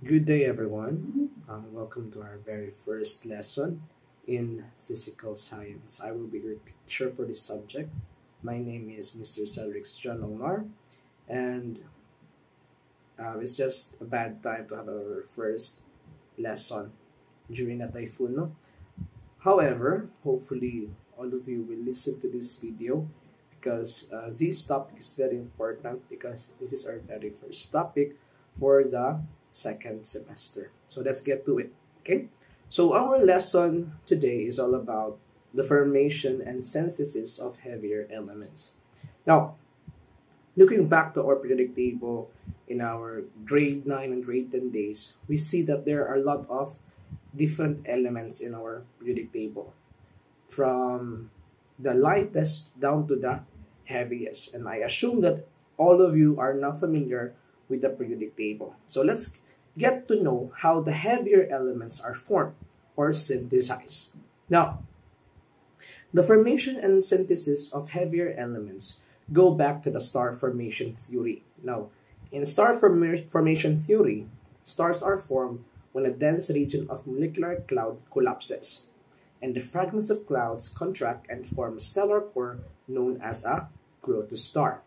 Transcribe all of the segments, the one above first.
Good day, everyone. Welcome to our very first lesson in physical science. I will be your teacher for this subject. My name is Mr. Cedric John Omar, and it's just a bad time to have our first lesson during a typhoon. No? However, hopefully all of you will listen to this video because this topic is very important because this is our very first topic for the second semester. So let's get to it. Okay, so our lesson today is all about the formation and synthesis of heavier elements. Now, looking back to our periodic table in our grade 9 and grade 10 days, we see that there are a lot of different elements in our periodic table, from the lightest down to the heaviest. And I assume that all of you are now familiar with the periodic table. So let's get to know how the heavier elements are formed or synthesized. Now, the formation and synthesis of heavier elements go back to the star formation theory. Now, in star formation theory, stars are formed when a dense region of molecular cloud collapses, and the fragments of clouds contract and form a stellar core known as a protostar.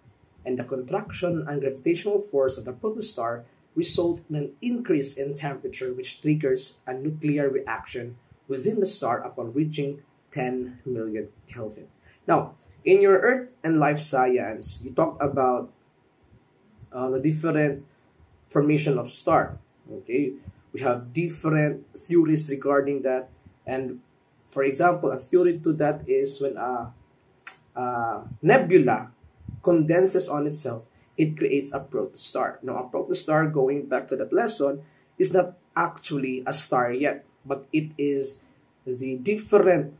And the contraction and gravitational force of the protostar result in an increase in temperature which triggers a nuclear reaction within the star upon reaching 10 million Kelvin. Now, in your Earth and Life Science, you talked about the different formation of star. Okay, we have different theories regarding that, and for example, a theory to that is when a nebula condenses on itself, it creates a protostar. Now, a protostar, going back to that lesson, is not actually a star yet, but it is the different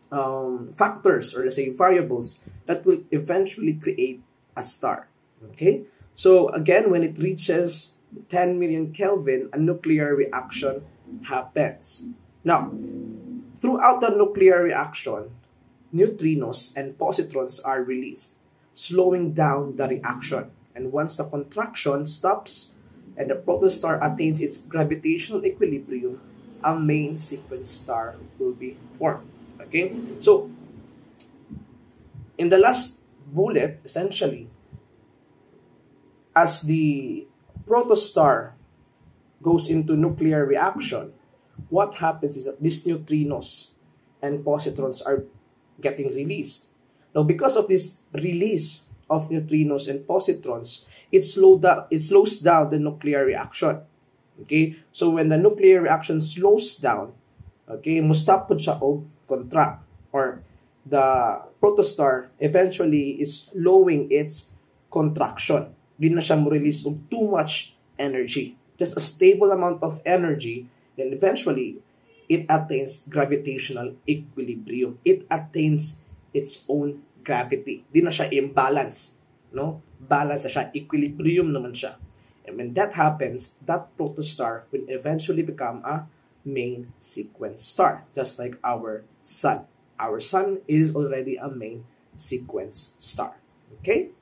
factors, or let's say variables, that will eventually create a star. Okay, so again, when it reaches 10 million Kelvin, a nuclear reaction happens. Now, throughout the nuclear reaction, neutrinos and positrons are released, slowing down the reaction. And once the contraction stops and the protostar attains its gravitational equilibrium, a main sequence star will be formed. Okay, so in the last bullet, essentially, as the protostar goes into nuclear reaction, what happens is that these neutrinos and positrons are getting released. Now, because of this release of neutrinos and positrons, it slows down the nuclear reaction. Okay? So, when the nuclear reaction slows down, okay, mustap po siya og contract, or the protostar eventually is slowing its contraction. Di na siya mo-release of too much energy. Just a stable amount of energy, then eventually, it attains gravitational equilibrium. It attains its own gravity. Di na siya imbalance. No? Balance na siya. Equilibrium naman siya. And when that happens, that protostar will eventually become a main sequence star, just like our sun. Our sun is already a main sequence star. Okay?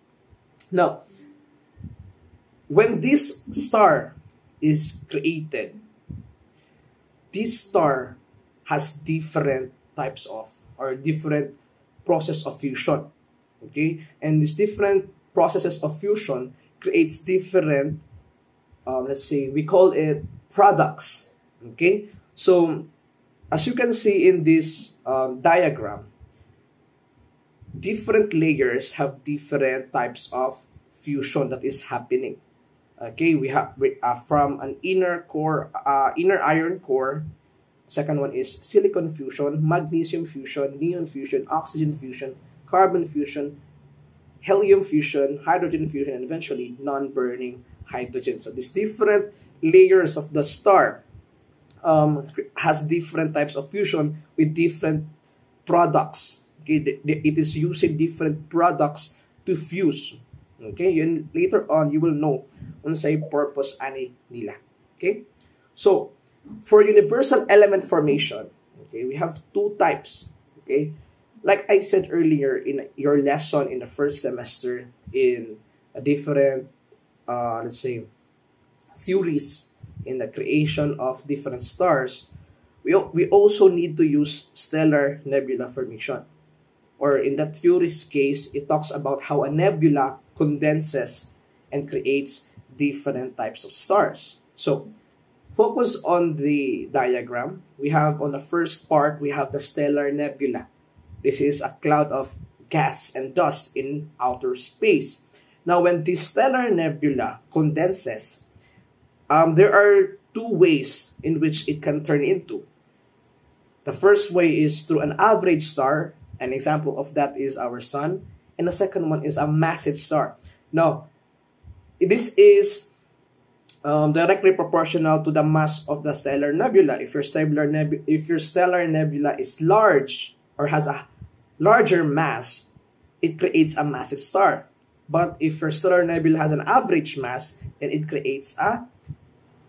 Now, when this star is created, this star has different types of, or different process of fusion. Okay? And these different processes of fusion creates different, let's say, we call it products. Okay? So, as you can see in this diagram, different layers have different types of fusion that is happening. Okay, we have from an inner core, inner iron core. Second one is silicon fusion, magnesium fusion, neon fusion, oxygen fusion, carbon fusion, helium fusion, hydrogen fusion, and eventually non-burning hydrogen. So these different layers of the star has different types of fusion with different products. Okay, it is using different products to fuse. Okay, and later on you will know unsay purpose ani nila. Okay, so for universal element formation, okay, we have two types. Okay, like I said earlier in your lesson in the first semester in a different let's say theories in the creation of different stars, we also need to use stellar nebula formation. Or in the theory's case, it talks about how a nebula condenses and creates different types of stars. So, focus on the diagram. We have on the first part, we have the stellar nebula. This is a cloud of gas and dust in outer space. Now, when the stellar nebula condenses, there are two ways in which it can turn into. The first way is through an average star. An example of that is our sun. And the second one is a massive star. Now, this is directly proportional to the mass of the stellar nebula. If your stellar nebula is large or has a larger mass, it creates a massive star. But if your stellar nebula has an average mass, then it creates an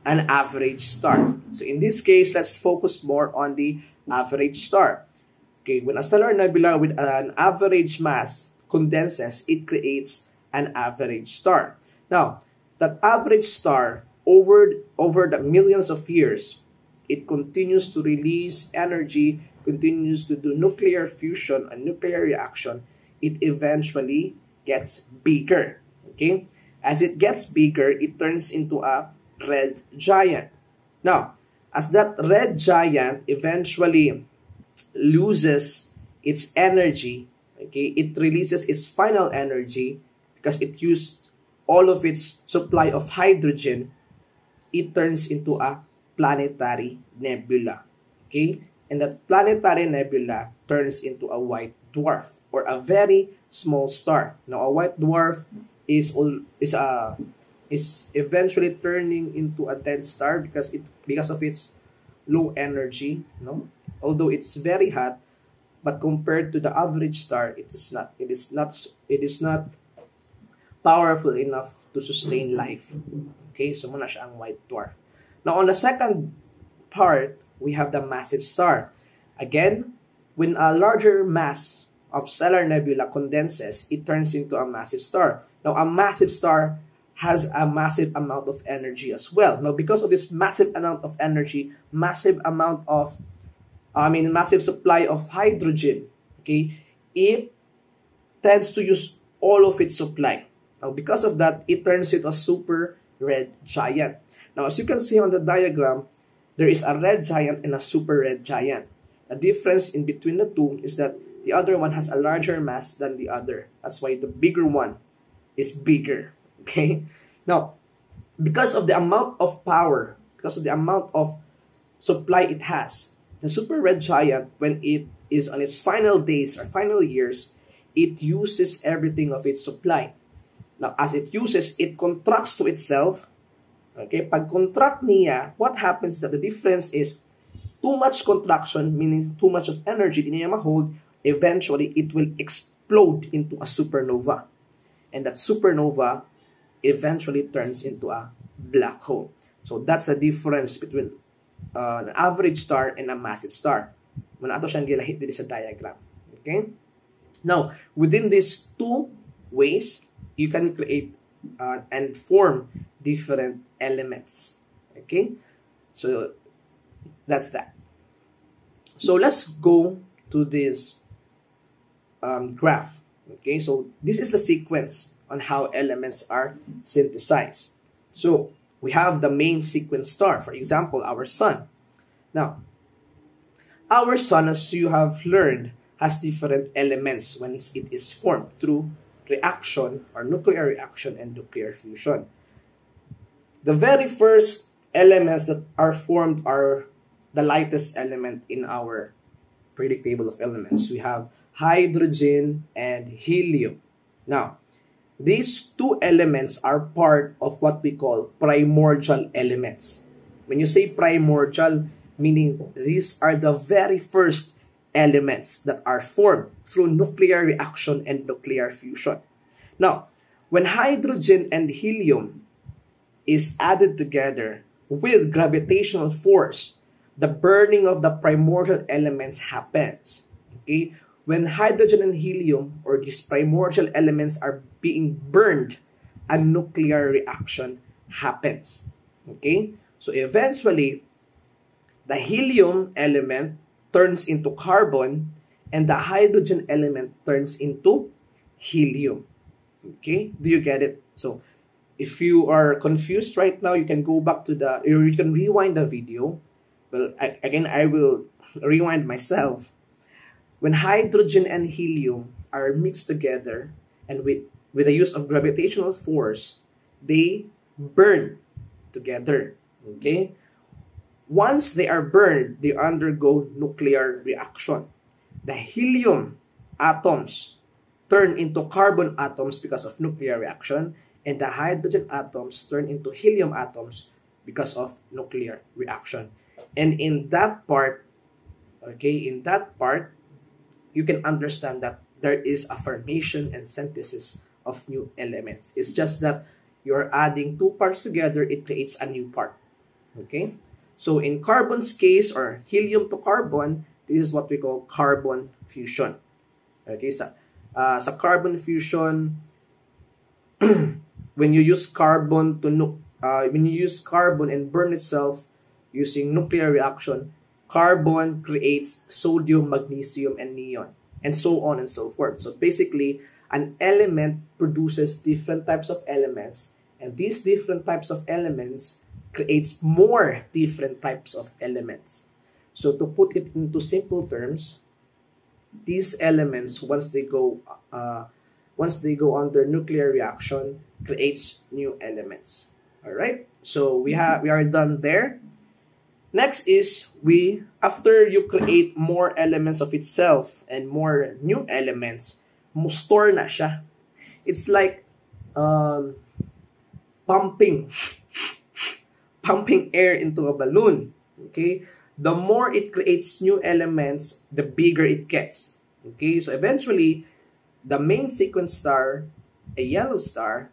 average star. So in this case, let's focus more on the average star. Okay, when a stellar nebula with an average mass condenses, it creates an average star. Now, that average star, over the millions of years, it continues to release energy, continues to do nuclear fusion and nuclear reaction. It eventually gets bigger. Okay? As it gets bigger, it turns into a red giant. Now, as that red giant eventually loses its energy, okay, it releases its final energy because it used all of its supply of hydrogen, it turns into a planetary nebula. Okay? And that planetary nebula turns into a white dwarf or a very small star. Now, a white dwarf is eventually turning into a dead star because of its low energy, no? Although it's very hot, but compared to the average star, it is not powerful enough to sustain life. Okay, so muna siya ang white dwarf. Now, on the second part, we have the massive star. Again, when a larger mass of stellar nebula condenses, it turns into a massive star. Now, a massive star has a massive amount of energy as well. Now, because of this massive amount of energy, massive supply of hydrogen, okay, it tends to use all of its supply. Now, because of that, it turns into a super red giant. Now, as you can see on the diagram, there is a red giant and a super red giant. The difference in between the two is that the other one has a larger mass than the other. That's why the bigger one is bigger. Okay? Now, because of the amount of power, because of the amount of supply it has, the super red giant, when it is on its final days or final years, it uses everything of its supply. Now, as it uses, it contracts to itself. Okay? Pag contract niya, what happens is that the difference is too much contraction, meaning too much of energy in niya ma-hold, eventually it will explode into a supernova. And that supernova eventually turns into a black hole. So that's the difference between an average star and a massive star. Muna ato siyang gilahit dito sa diagram. Okay? Now, within these two ways, you can create and form different elements. Okay? So, that's that. So, let's go to this graph. Okay? So, this is the sequence on how elements are synthesized. So, we have the main sequence star, for example, our sun. Now, our sun, as you have learned, has different elements when it is formed through reaction or nuclear reaction and nuclear fusion. The very first elements that are formed are the lightest element in our periodic table of elements. We have hydrogen and helium. Now, these two elements are part of what we call primordial elements. When you say primordial, meaning these are the very first elements that are formed through nuclear reaction and nuclear fusion. Now, when hydrogen and helium is added together with gravitational force, the burning of the primordial elements happens. Okay? When hydrogen and helium, or these primordial elements, are being burned, a nuclear reaction happens. Okay? So eventually, the helium element turns into carbon and the hydrogen element turns into helium. Okay, do you get it? So if you are confused right now, you can go back to or you can rewind the video. Well, again, I will rewind myself. When hydrogen and helium are mixed together and with the use of gravitational force, they burn together. Okay? Once they are burned, they undergo nuclear reaction. The helium atoms turn into carbon atoms because of nuclear reaction, and the hydrogen atoms turn into helium atoms because of nuclear reaction. And in that part, you can understand that there is a formation and synthesis of new elements. It's just that you're adding two parts together, it creates a new part. Okay? So in carbon's case, or helium to carbon, this is what we call carbon fusion. Okay? Sa carbon fusion, when you use carbon and burn itself using nuclear reaction, carbon creates sodium, magnesium, and neon, and so on and so forth. So basically, an element produces different types of elements, and these different types of elements creates more different types of elements. So to put it into simple terms, these elements, once they go under nuclear reaction, creates new elements. All right. So we are done there. Next is after you create more elements of itself and more new elements, mo-store na siya. It's like pumping air into a balloon. Okay? The more it creates new elements, the bigger it gets. Okay? So eventually, the main sequence star, a yellow star,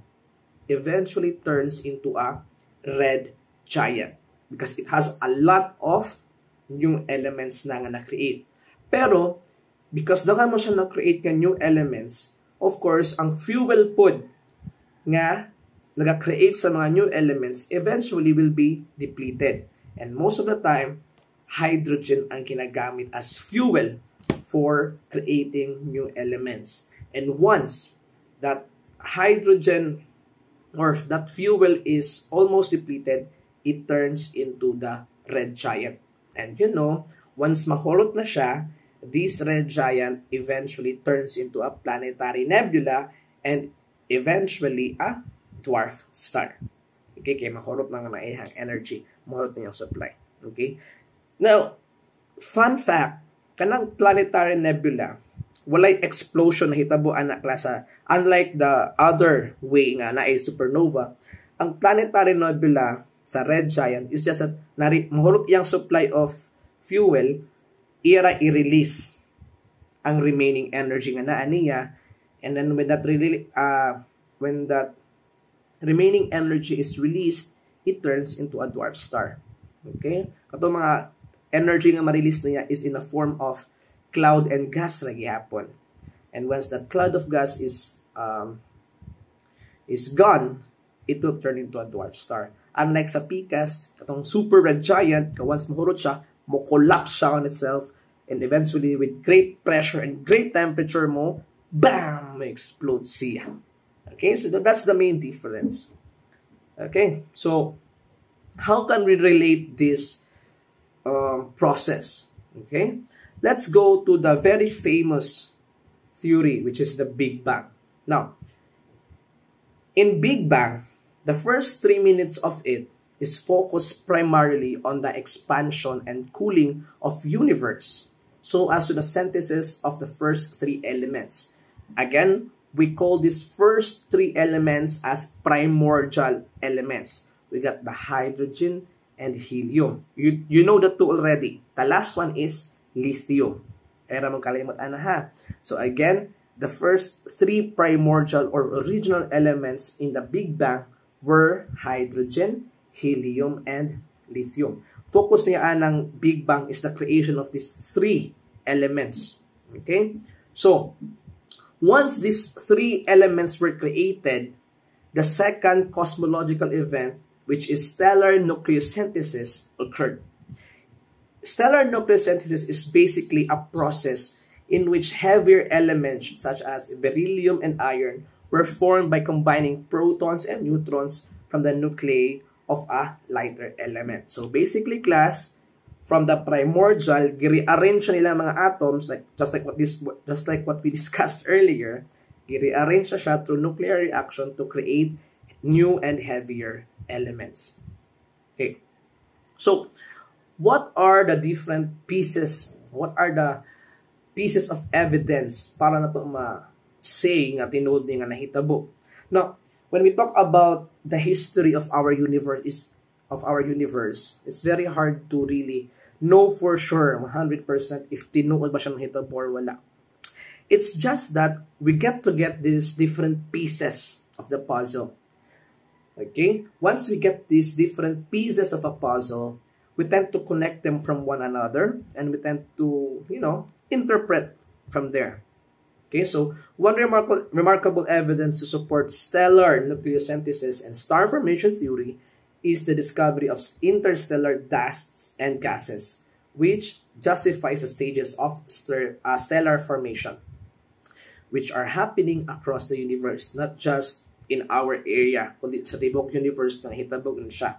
eventually turns into a red giant because it has a lot of new elements na na-create. Pero, because daga mo siya na-create ng new elements, of course, ang fuel pod nga nag-create sa mga new elements eventually will be depleted. And most of the time, hydrogen ang ginagamit as fuel for creating new elements. And once that hydrogen or that fuel is almost depleted, it turns into the red giant. And once mahulot na siya, this red giant eventually turns into a planetary nebula and eventually a dwarf star. Okay, kaya mahulot na nga maihang energy, mahulot na yung supply. Okay? Now, fun fact, kanang planetary nebula, walay explosion na hitabo anak klasa. Unlike the other way nga na ay supernova, ang planetary nebula sa red giant is just that mahulot yung supply of fuel, i-release ang remaining energy nga naa niya, and then when that remaining energy is released, it turns into a dwarf star. Okay? Kato mga energy nga ma-release niya is in the form of cloud and gas na gihapon. And once that cloud of gas is gone, it will turn into a dwarf star. Unlike sa PCAS, katong super red giant, once mahurot siya, mo-collapse siya on itself, and eventually with great pressure and great temperature mo, bam! May explode siya. Okay, so that's the main difference. Okay, so how can we relate this process? Okay, let's go to the very famous theory, which is the Big Bang. Now, in Big Bang, the first 3 minutes of it is focused primarily on the expansion and cooling of universe, so as to the synthesis of the first 3 elements. Again, we call these first 3 elements as primordial elements. We got the hydrogen and helium. You know the two already. The last one is lithium. Kaya mong kalimot ha. So again, the first 3 primordial or original elements in the Big Bang were hydrogen, helium, and lithium. Focus niya ng Big Bang is the creation of these 3 elements. Okay? So, once these 3 elements were created, the second cosmological event which is stellar nucleosynthesis, occurred. Stellar nucleosynthesis is basically a process in which heavier elements such as beryllium and iron were formed by combining protons and neutrons from the nuclei of a lighter element. So basically, class, from the primordial, rearrange nila mga atoms just like what we discussed earlier. I-rearrange siya through nuclear reaction to create new and heavier elements. Okay. So, what are the different pieces? What are the pieces of evidence para na ito ma-say nga tinuod ni nga nahitabo? Now, when we talk about the history of our universe, it's very hard to really know for sure 100% if tinuod ba siya nahitabo or wala. It's just that we get these different pieces of the puzzle. Okay? Once we get these different pieces of a puzzle, we tend to connect them from one another, and we tend to, interpret from there. Okay, so one remarkable evidence to support stellar nucleosynthesis and star formation theory is the discovery of interstellar dusts and gases, which justifies the stages of stellar formation, which are happening across the universe, not just in our area, kundi sa tibok universe na hitabo siya.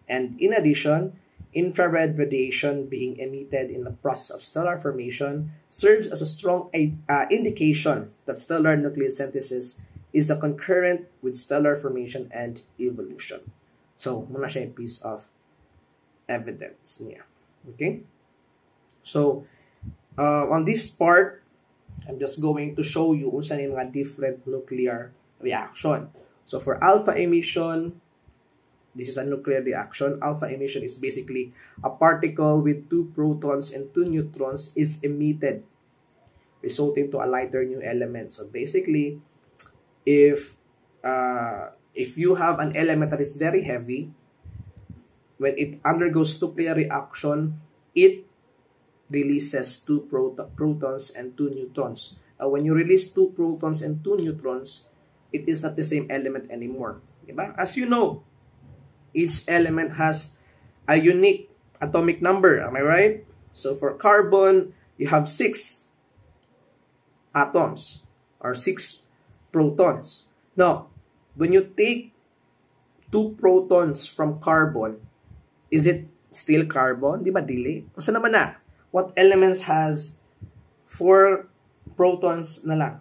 And in addition, infrared radiation being emitted in the process of stellar formation serves as a strong indication that stellar nucleosynthesis is a concurrent with stellar formation and evolution. So, muna siya a piece of evidence niya. Okay? So, on this part, I'm just going to show you unsa yung mga different nuclear reaction. So, for alpha emission, this is a nuclear reaction. Alpha emission is basically a particle with 2 protons and 2 neutrons is emitted, resulting to a lighter new element. So basically, if you have an element that is very heavy, when it undergoes nuclear reaction, it releases 2 protons and 2 neutrons. When you release 2 protons and 2 neutrons, it is not the same element anymore. Diba? As you know, each element has a unique atomic number. Am I right? So for carbon, you have 6 atoms or 6 protons. Now, when you take 2 protons from carbon, is it still carbon? Di ba dili? Masa naman na? What elements has 4 protons na lang?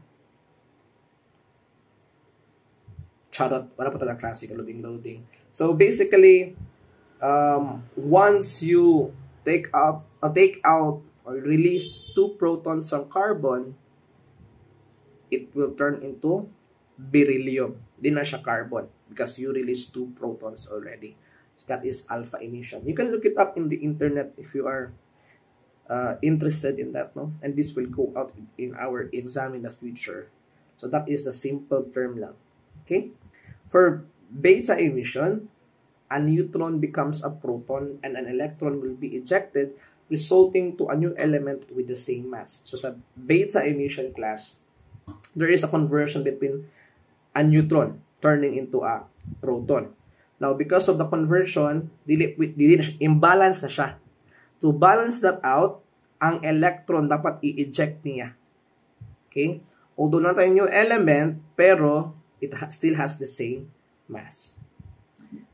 Charot, wala pa talaga classical loading. So basically, once you take out or release 2 protons from carbon, it will turn into beryllium. Di na siya carbon because you release 2 protons already. So that is alpha emission. You can look it up in the internet if you are interested in that, no? And this will go out in our exam in the future. So that is the simple term lang. Okay? For beta emission, a neutron becomes a proton and an electron will be ejected, resulting to a new element with the same mass. So sa beta emission class, there is a conversion between a neutron turning into a proton. Now, because of the conversion, imbalance na siya. To balance that out, ang electron dapat i-eject niya. Okay? Although not a new element, pero it still has the same mass.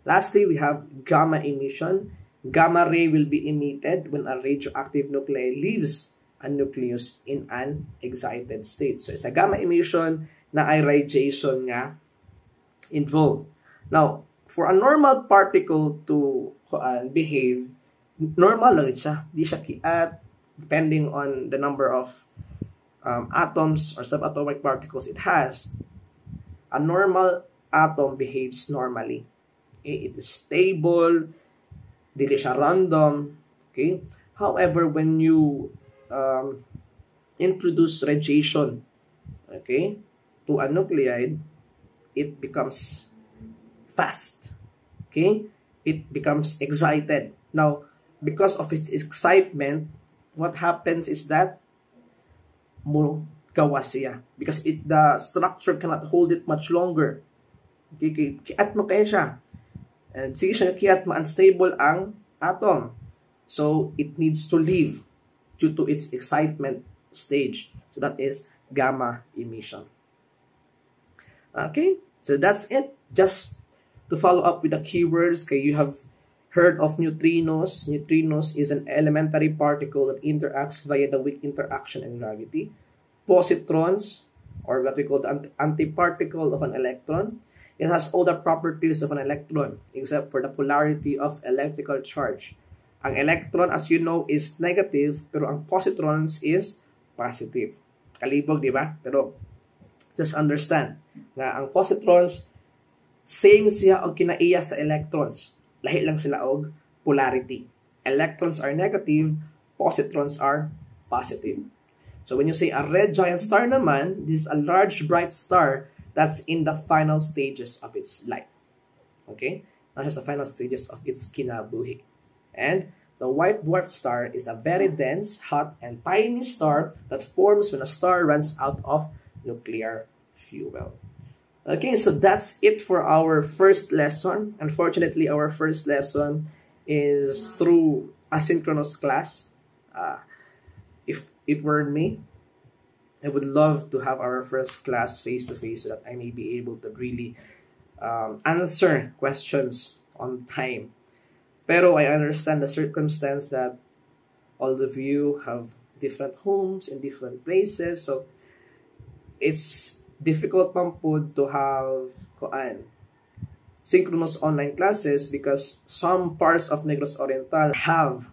Lastly, we have gamma emission. Gamma ray will be emitted when a radioactive nuclei leaves a nucleus in an excited state. So, it's a gamma emission na ay radiation nga involved. Now, for a normal particle to behave, normal lang siya. Di siya kiat, depending on the number of atoms or subatomic particles it has. A normal atom behaves normally. Okay? It is stable, dili siya random. Okay? However, when you introduce radiation, okay, to a nuclide, it becomes fast. Okay? It becomes excited. Now, because of its excitement, what happens is that mo gawas siya. Because the structure cannot hold it much longer. Okay? Kiat mo kaya siya. And sige siya kiyat ma-unstable ang atom. So, it needs to leave due to its excitement stage. So, that is gamma emission. Okay, so that's it. Just to follow up with the keywords, okay, you have heard of neutrinos. Neutrinos is an elementary particle that interacts via the weak interaction in gravity. Positrons, or what we call the antiparticle of an electron. It has all the properties of an electron except for the polarity of electrical charge. Ang electron, as you know, is negative, pero ang positrons is positive. Kalibog, di ba? Pero just understand na ang positrons, same siya og kinaiya sa electrons. Lahi lang sila og polarity. Electrons are negative, positrons are positive. So when you say a red giant star naman, this is a large bright star that's in the final stages of its life. Okay? That has the final stages of its kinabuhi. And the white dwarf star is a very dense, hot, and tiny star that forms when a star runs out of nuclear fuel. Okay, so that's it for our first lesson. Unfortunately, our first lesson is through asynchronous class. If it were me, I would love to have our first class face-to-face so that I may be able to really answer questions on time. Pero I understand the circumstance that all of you have different homes in different places, so it's difficult man po to have synchronous online classes because some parts of Negros Oriental have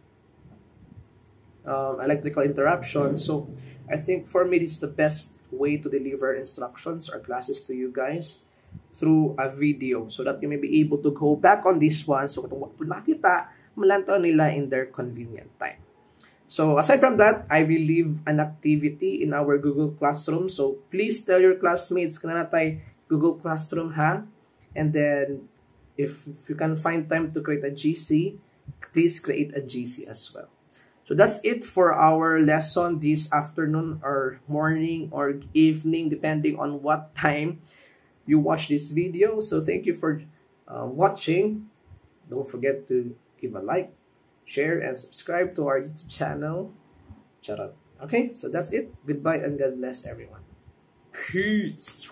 electrical interruption. So I think for me this is the best way to deliver instructions or classes to you guys through a video so that you may be able to go back on this one so kung nakita malantaw nila in their convenient time. So aside from that, I will leave an activity in our Google Classroom. So please tell your classmates na natay Google Classroom ha. And then if you can find time to create a GC, please create a GC as well. So that's it for our lesson this afternoon or morning or evening, depending on what time you watch this video. So thank you for watching. Don't forget to give a like, share, and subscribe to our YouTube channel. Charot. Okay, so that's it. Goodbye and God bless everyone. Peace.